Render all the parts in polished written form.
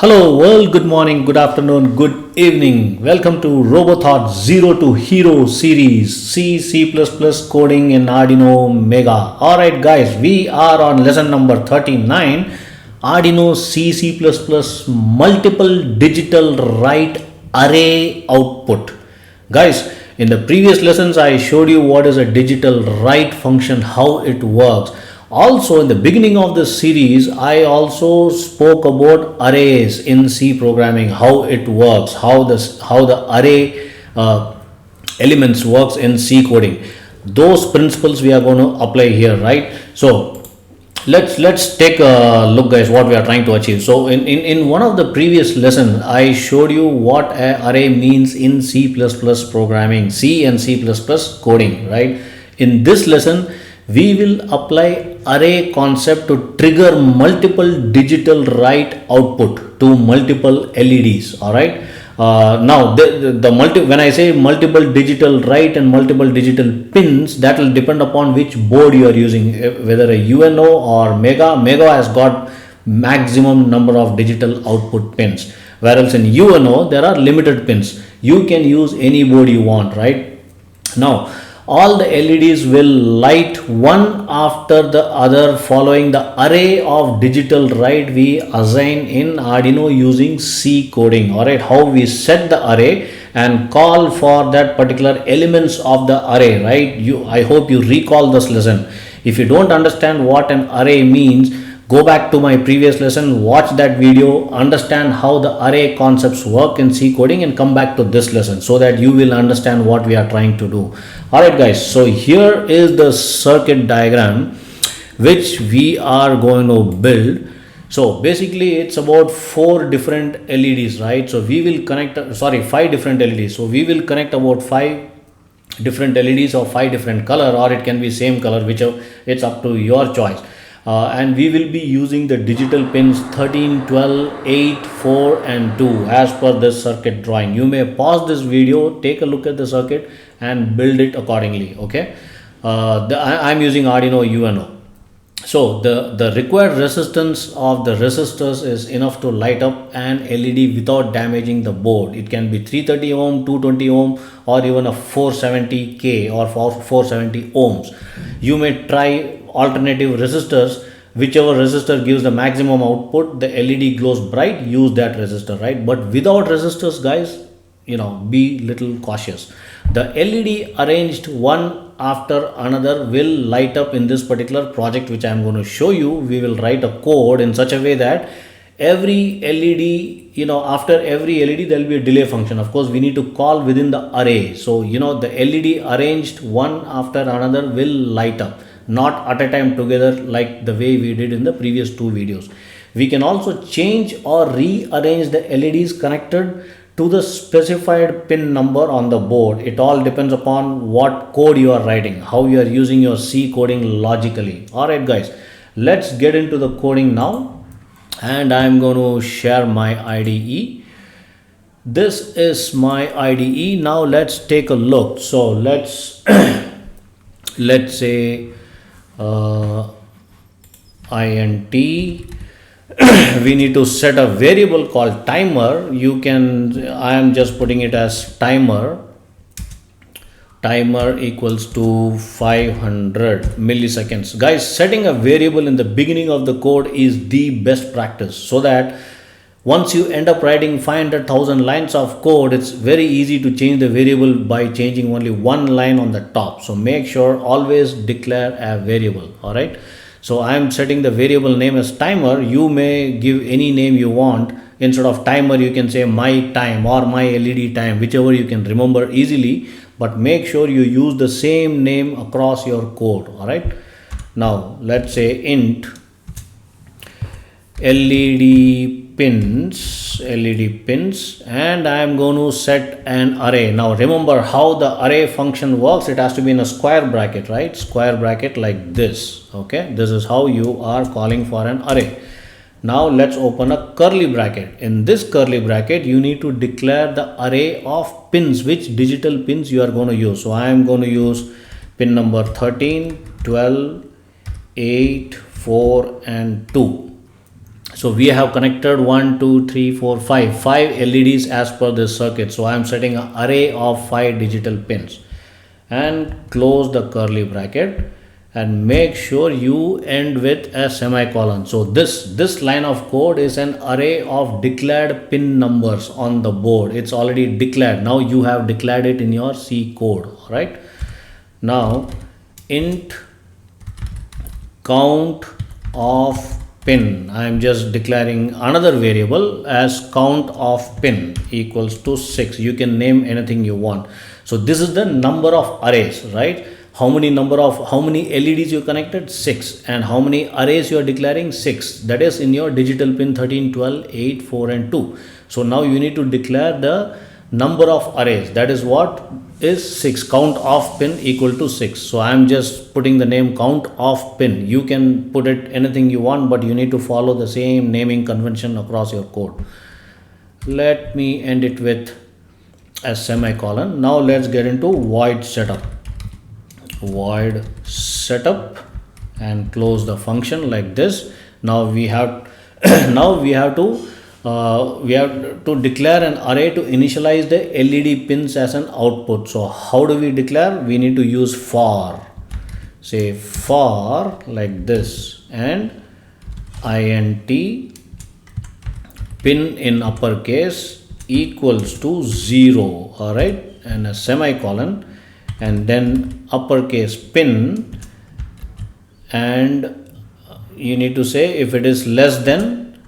Hello world, good morning, good afternoon, good evening. Welcome to RoboThought Zero to Hero series C, C++ coding in Arduino Mega. Alright guys, we are on lesson number 39 Arduino C, multiple digital write array output. Guys, in the previous lessons I showed you what is a digital write function, how it works. Also, in the beginning of this series, I also spoke about arrays in C programming, how it works, how the array elements works in C coding. Those principles we are going to apply here, right? So let's take a look, guys, what we are trying to achieve. So in one of the previous lessons, I showed you what an array means in C++ programming, C and C++ coding, right? In this lesson, we will apply array concept to trigger multiple digital write output to multiple LEDs. All right. Now when I say multiple digital write and multiple digital pins, that will depend upon which board you are using, whether a UNO or Mega. Mega has got maximum number of digital output pins, whereas in UNO there are limited pins. You can use any board you want, right? Now all the LEDs will light one after the other following the array of digital write we assign in Arduino using C coding. Alright, how we set the array and call for that particular elements of the array, right? I hope you recall this lesson. If you don't understand what an array means, go back to my previous lesson, watch that video, understand how the array concepts work in C coding, and come back to this lesson so that you will understand what we are trying to do. Alright guys, so here is the circuit diagram which we are going to build. So basically it's about 4 different LEDs, right? So we will connect, 5 different LEDs. So we will connect about 5 different LEDs of 5 different color, or it can be same color, whichever, it's up to your choice. And we will be using the digital pins 13, 12, 8, 4 and 2 as per this circuit drawing. You may pause this video, take a look at the circuit and build it accordingly. Okay, I'm using Arduino UNO. So the required resistance of the resistors is enough to light up an LED without damaging the board. It can be 330 ohm, 220 ohm, or even a 470k or 470 ohms. You may try alternative resistors. Whichever resistor gives the maximum output, the LED glows bright, use that resistor, right? But without resistors, guys, be little cautious. The LED arranged one after another will light up in this particular project which I am going to show you. We will write a code in such a way that every LED, after every LED there will be a delay function. Of course, we need to call within the array. So the LED arranged one after another will light up, not at a time together like the way we did in the previous 2 videos. We can also change or rearrange the LEDs connected to the specified pin number on the board. It all depends upon what code you are writing, how you are using your C coding logically. Alright guys, let's get into the coding now, and I am going to share my IDE. This is my IDE. Now let's take a look. So let's say int. We need to set a variable called timer. I am just putting it as timer equals to 500 milliseconds. Guys, setting a variable in the beginning of the code is the best practice, so that once you end up writing 500,000 lines of code, it's very easy to change the variable by changing only one line on the top. So make sure always declare a variable. All right. So I am setting the variable name as timer. You may give any name you want. Instead of timer, you can say my time or my LED time, whichever you can remember easily, but make sure you use the same name across your code. All right. Now let's say int LED pins, and I am going to set an array. Now remember how the array function works. It has to be in a square bracket, right? Square bracket like this. Okay, this is how you are calling for an array. Now let's open a curly bracket. In this curly bracket, you need to declare the array of pins, which digital pins you are going to use. So I am going to use pin number 13, 12, 8, 4 and 2. So we have connected 5 LEDs as per this circuit. So I am setting an array of 5 digital pins and close the curly bracket and make sure you end with a semicolon. So this line of code is an array of declared pin numbers on the board. It's already declared. Now you have declared it in your C code. All right. Now int count of pin, I am just declaring another variable as count of pin equals to 6. You can name anything you want. So this is the number of arrays, right? How many LEDs you connected? 6. And how many arrays you are declaring? 6. That is in your digital pin 13, 12, 8, 4 and 2. So now you need to declare the number of arrays. That is what is 6. Count of pin equal to 6. So I am just putting the name count of pin. You can put it anything you want, but you need to follow the same naming convention across your code. Let me end it with a semicolon. Now let's get into void setup. Void setup and close the function like this. Now we have we have to declare an array to initialize the LED pins as an output. So how do we declare? We need to use for. Say for like this and int pin in uppercase equals to 0. All right, and a semicolon and then uppercase pin, and you need to say if it is less than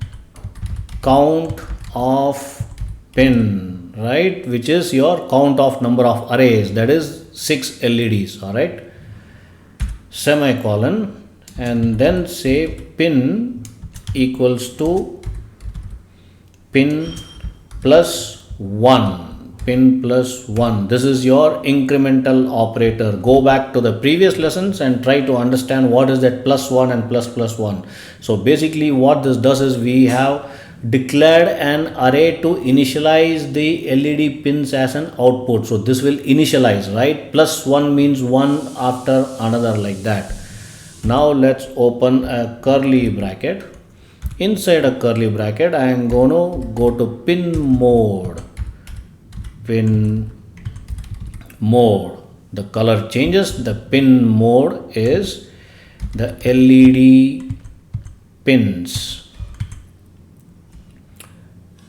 count of pin, right, which is your count of number of arrays, that is 6 LEDs. All right, semicolon and then say pin equals to pin plus 1. Pin plus 1. This is your incremental operator. Go back to the previous lessons and try to understand what is that plus 1 and plus 1. So basically what this does is we have declared an array to initialize the LED pins as an output. So this will initialize, right? Plus 1 means one after another like that. Now let's open a curly bracket. Inside a curly bracket I am going to go to pin mode. Pin mode, the color changes. The pin mode is the LED pins.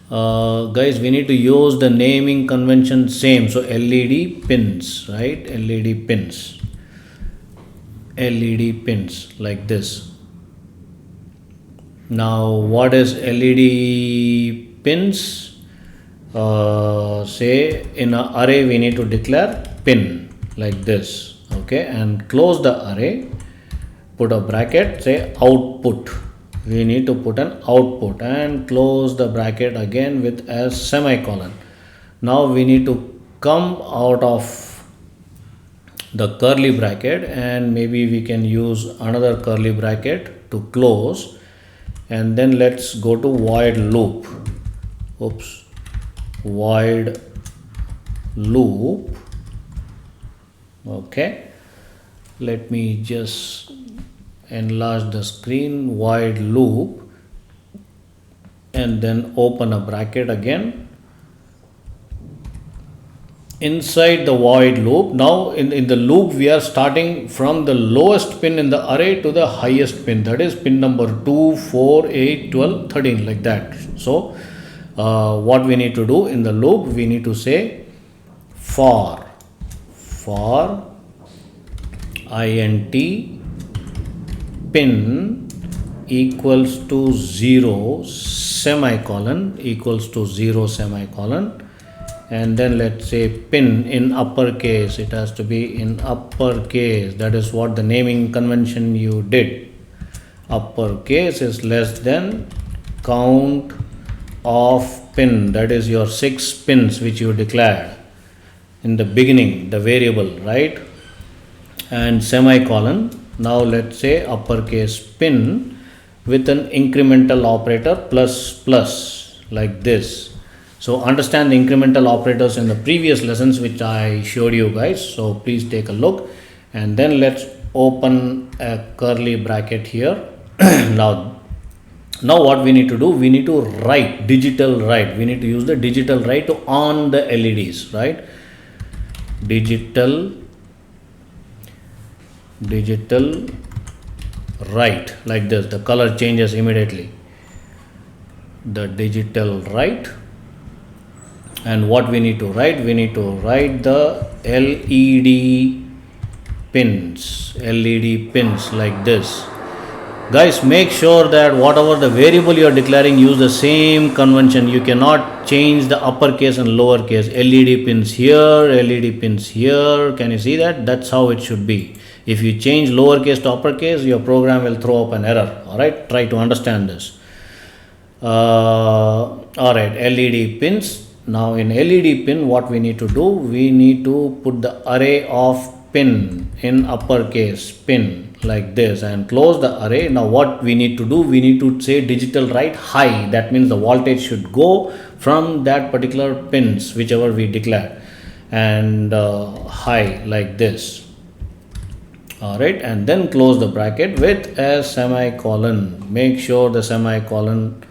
Guys, we need to use the naming convention same. So LED pins, right? LED pins like this. Now what is LED pins? Say in an array we need to declare pin like this, okay, and close the array, put a bracket, say output. We need to put an output and close the bracket again with a semicolon. Now we need to come out of the curly bracket and maybe we can use another curly bracket to close, and then let's go to void loop. Void loop. Okay, let me just enlarge the screen. Void loop, and then open a bracket again. Inside the void loop, now in the loop we are starting from the lowest pin in the array to the highest pin, that is pin number 2, 4, 8, 12, 13 like that. So what we need to do in the loop, we need to say for int pin equals to 0 semicolon equals to 0 semicolon, and then let's say pin in uppercase. It has to be in uppercase. That is what the naming convention you did. Uppercase is less than count of pin, that is your 6 pins which you declared in the beginning, the variable, right, and semicolon. Now let's say uppercase pin with an incremental operator plus like this. So understand the incremental operators in the previous lessons which I showed you guys, so please take a look. And then let's open a curly bracket here. Now Now what we need to do, we need to write digital write, we need to use the digital write to on the LEDs, right? Digital write, like this, the color changes immediately, the digital write. And what we need to write, we need to write the LED pins like this. Guys, make sure that whatever the variable you are declaring, use the same convention. You cannot change the uppercase and lowercase. LED pins here, LED pins here. Can you see that? That's how it should be. If you change lowercase to uppercase, your program will throw up an error. Alright, try to understand this. Alright, LED pins. Now in LED pin, what we need to do, we need to put the array of pin in uppercase, pin, like this, and close the array. Now what we need to do, we need to say digital write high. That means the voltage should go from that particular pins, whichever we declare, and high, like this. Alright, and then close the bracket with a semicolon. Make sure the semicolon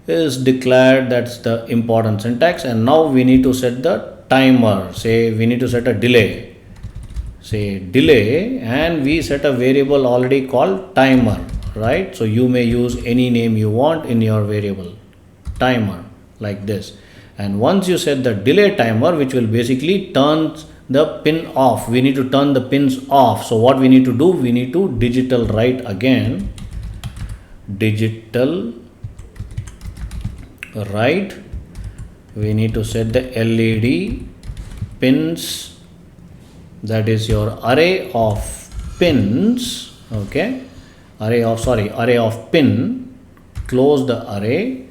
is declared. That's the important syntax. And now we need to set the timer. Say we need to set a delay. Say delay, and we set a variable already called timer, right? So you may use any name you want in your variable, timer, like this. And once you set the delay timer, which will basically turn the pin off, we need to turn the pins off. So what we need to do, we need to digital write again, digital write. We need to set the LED pins, that is your array of pins, okay, array of pin, close the array,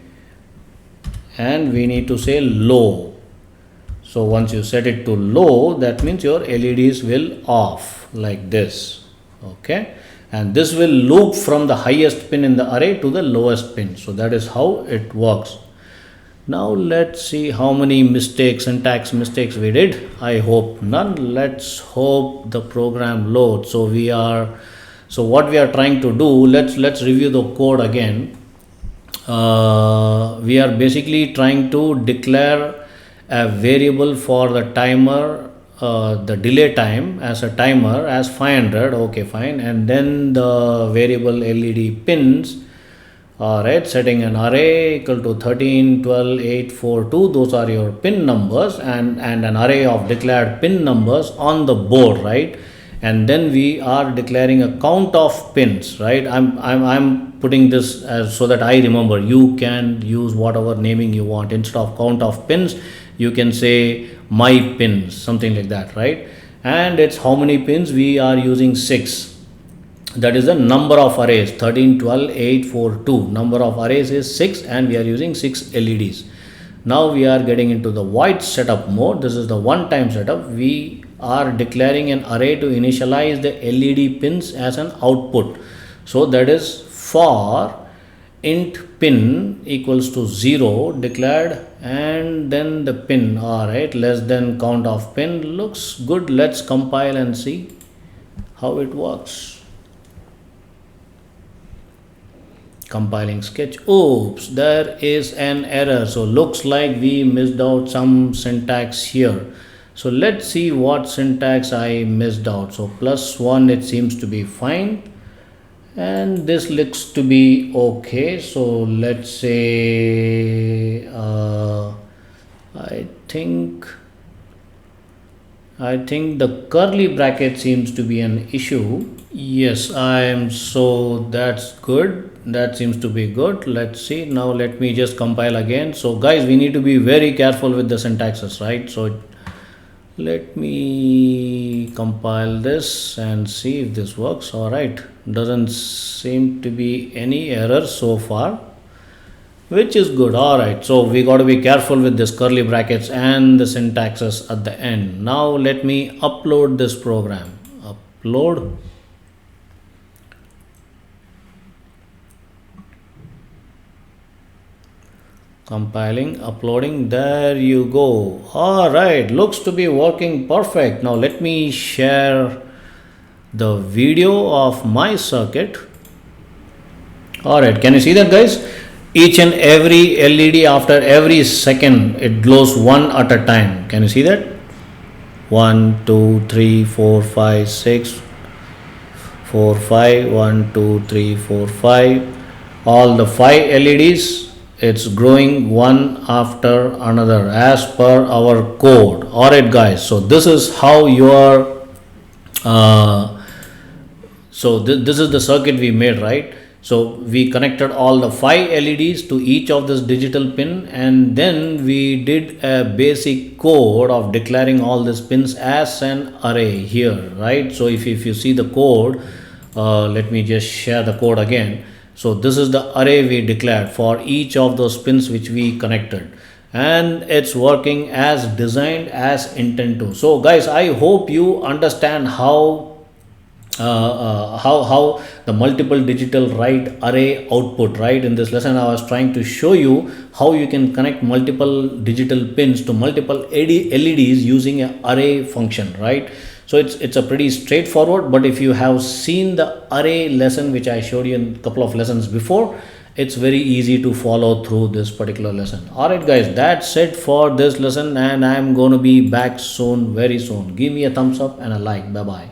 and we need to say low. So once you set it to low, that means your LEDs will off, like this, okay, and this will loop from the highest pin in the array to the lowest pin. So that is how it works. Now let's see how many syntax mistakes we did. I hope none. Let's hope the program loads. So what we are trying to do, let's review the code again. We are basically trying to declare a variable for the timer, the delay time as a timer as 500. Okay, fine. And then the variable LED pins. Alright, setting an array equal to 13, 12, 8, 4, 2. Those are your pin numbers, and an array of declared pin numbers on the board, right? And then we are declaring a count of pins, right? I'm putting this as so that I remember. You can use whatever naming you want. Instead of count of pins, you can say my pins, something like that, right? And it's how many pins? We are using 6. That is the number of arrays, 13, 12, 8, 4, 2. Number of arrays is 6, and we are using 6 LEDs. Now we are getting into the void setup mode. This is the one-time setup. We are declaring an array to initialize the LED pins as an output. So that is for int pin equals to 0 declared, and then the pin, alright, less than count of pin. Looks good. Let's compile and see how it works. Compiling sketch. Oops, there is an error. So looks like we missed out some syntax here. So let's see what syntax I missed out. So +1, it seems to be fine, and this looks to be okay. So let's say I think the curly bracket seems to be an issue. Yes, so that's good. That seems to be good. Let's see. Now let me just compile again. So guys, we need to be very careful with the syntaxes, right? So let me compile this and see if this works. All right, doesn't seem to be any error so far, which is good. All right, so we got to be careful with this curly brackets and the syntaxes at the end. Now let me upload this program. Upload. Compiling, uploading. There you go. All right, looks to be working perfect. Now let me share the video of my circuit. All right, can you see that, guys? Each and every LED, after every second, it glows one at a time. Can you see that? 1 2 3 4 5 6 4 5 1 2 3 4 5. All the 5 LEDs, it's growing one after another as per our code. All right, guys, so this is how your this is the circuit we made, right? So we connected all the 5 LEDs to each of this digital pin, and then we did a basic code of declaring all these pins as an array here, right? So if you see the code, let me just share the code again. So this is the array we declared for each of those pins which we connected, and it's working as designed, as intended to. So guys, I hope you understand how the multiple digital write array output, right? In this lesson I was trying to show you how you can connect multiple digital pins to multiple LEDs using an array function, right? So it's a pretty straightforward, but if you have seen the array lesson which I showed you in a couple of lessons before, it's very easy to follow through this particular lesson. All right, guys, that's it for this lesson, and I'm going to be back soon, very soon. Give me a thumbs up and a like. Bye bye.